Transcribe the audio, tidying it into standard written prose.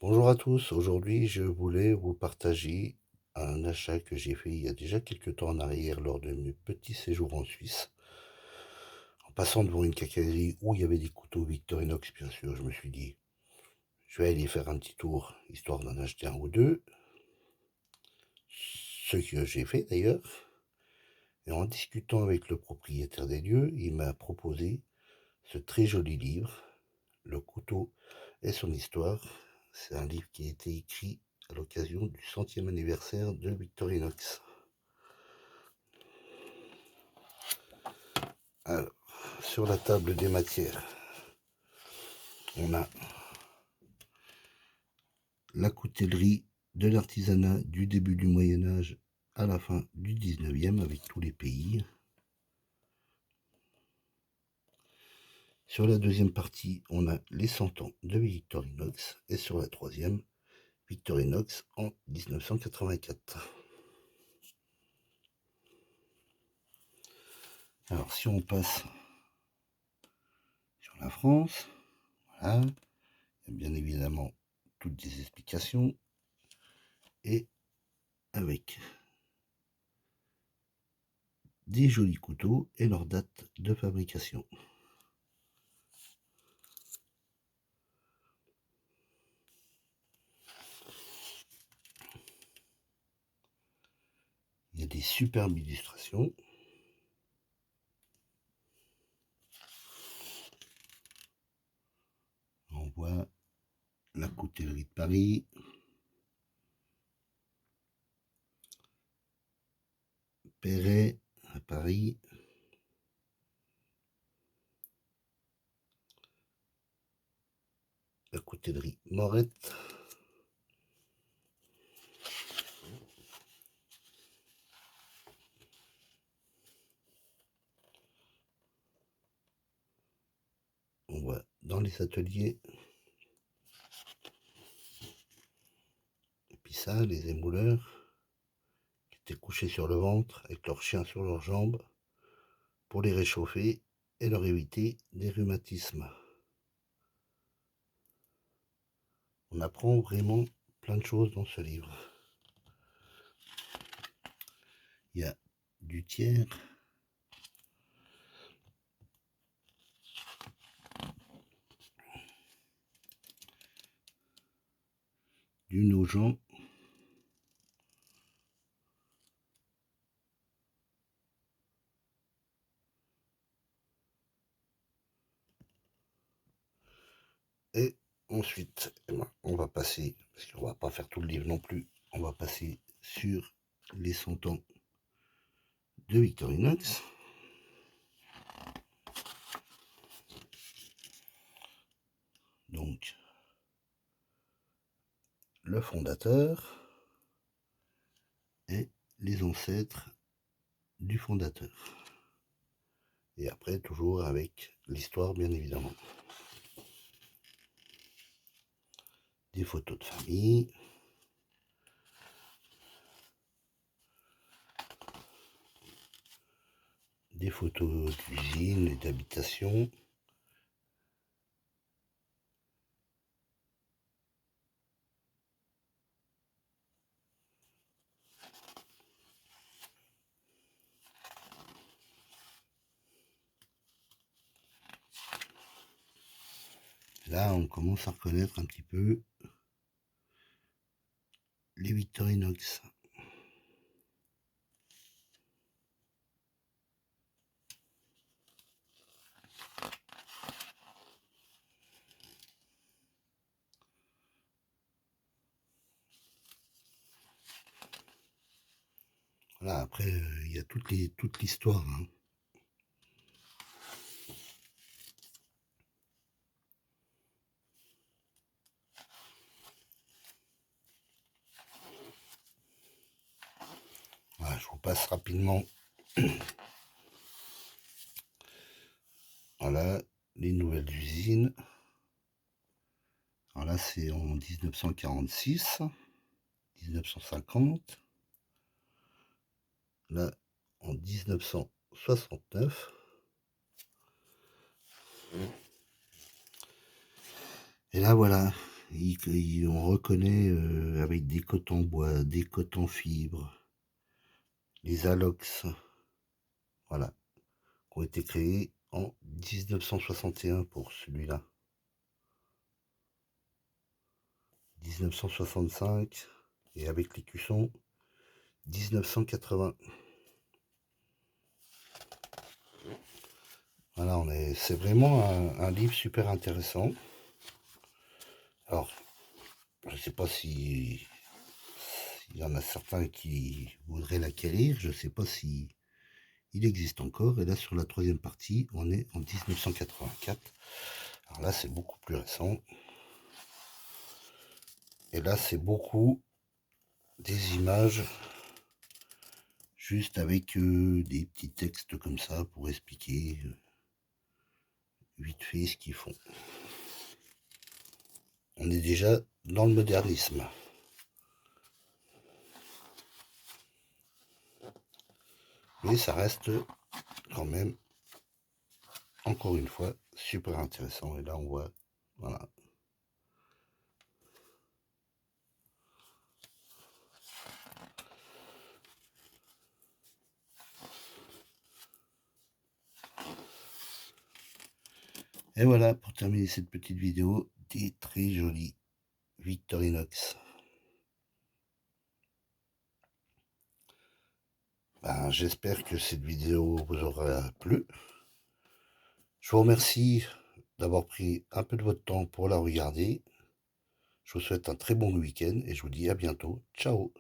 Bonjour à tous, aujourd'hui je voulais vous partager un achat que j'ai fait il y a déjà quelques temps en arrière lors de mes petits séjours en Suisse. En passant devant une quincaillerie où il y avait des couteaux Victorinox, bien sûr, je me suis dit, je vais aller faire un petit tour, histoire d'en acheter un ou deux. Ce que j'ai fait d'ailleurs. Et en discutant avec le propriétaire des lieux, il m'a proposé ce très joli livre, Le couteau et son histoire. C'est un livre qui a été écrit à l'occasion du 100e anniversaire de Victorinox. Alors, sur la table des matières, on a la coutellerie de l'artisanat du début du Moyen-Âge à la fin du 19e avec tous les pays. Sur la deuxième partie, on a les 100 ans de Victorinox et sur la troisième, Victorinox en 1984. Alors si on passe sur la France, voilà, il y a bien évidemment toutes les explications et avec des jolis couteaux et leur date de fabrication. Il y a des superbes illustrations. On voit la coutellerie de Paris, Perret à Paris, la coutellerie Morette, on voit dans les ateliers, et puis ça, les émouleurs qui étaient couchés sur le ventre avec leurs chiens sur leurs jambes pour les réchauffer et leur éviter des rhumatismes. On apprend vraiment plein de choses dans ce livre. Il y a du tiers, du Nogent, et ensuite, on va passer, parce qu'on va pas faire tout le livre non plus, on va passer sur les 100 ans de Victorinox. Donc, le fondateur et les ancêtres du fondateur. Et après, toujours avec l'histoire, bien évidemment. Des photos de famille. Des photos d'usine et d'habitation. Là, on commence à reconnaître un petit peu les Victorinox. Voilà, après, il y a toute l'histoire. Hein. Voilà, je vous passe rapidement. Voilà, les nouvelles usines. Alors là, c'est en 1946, 1950. Là, en 1969. Et là, voilà, on reconnaît avec des cotes en bois, des cotes en fibre, les alox, voilà, qui ont été créés en 1961 pour celui-là. 1965 et avec l'écusson 1980. Voilà, c'est vraiment un livre super intéressant. Alors, je ne sais pas s'il y en a certains qui voudraient l'acquérir, je ne sais pas si il existe encore. Et là, sur la troisième partie, on est en 1984. Alors là, c'est beaucoup plus récent. Et là, c'est beaucoup des images, juste avec des petits textes comme ça pour expliquer vite fait ce qu'ils font. On est déjà dans le modernisme. Mais ça reste quand même, encore une fois, super intéressant. Et là, on voit, voilà. Et voilà, pour terminer cette petite vidéo, des très jolis Victorinox. Ben, j'espère que cette vidéo vous aura plu. Je vous remercie d'avoir pris un peu de votre temps pour la regarder. Je vous souhaite un très bon week-end et je vous dis à bientôt. Ciao!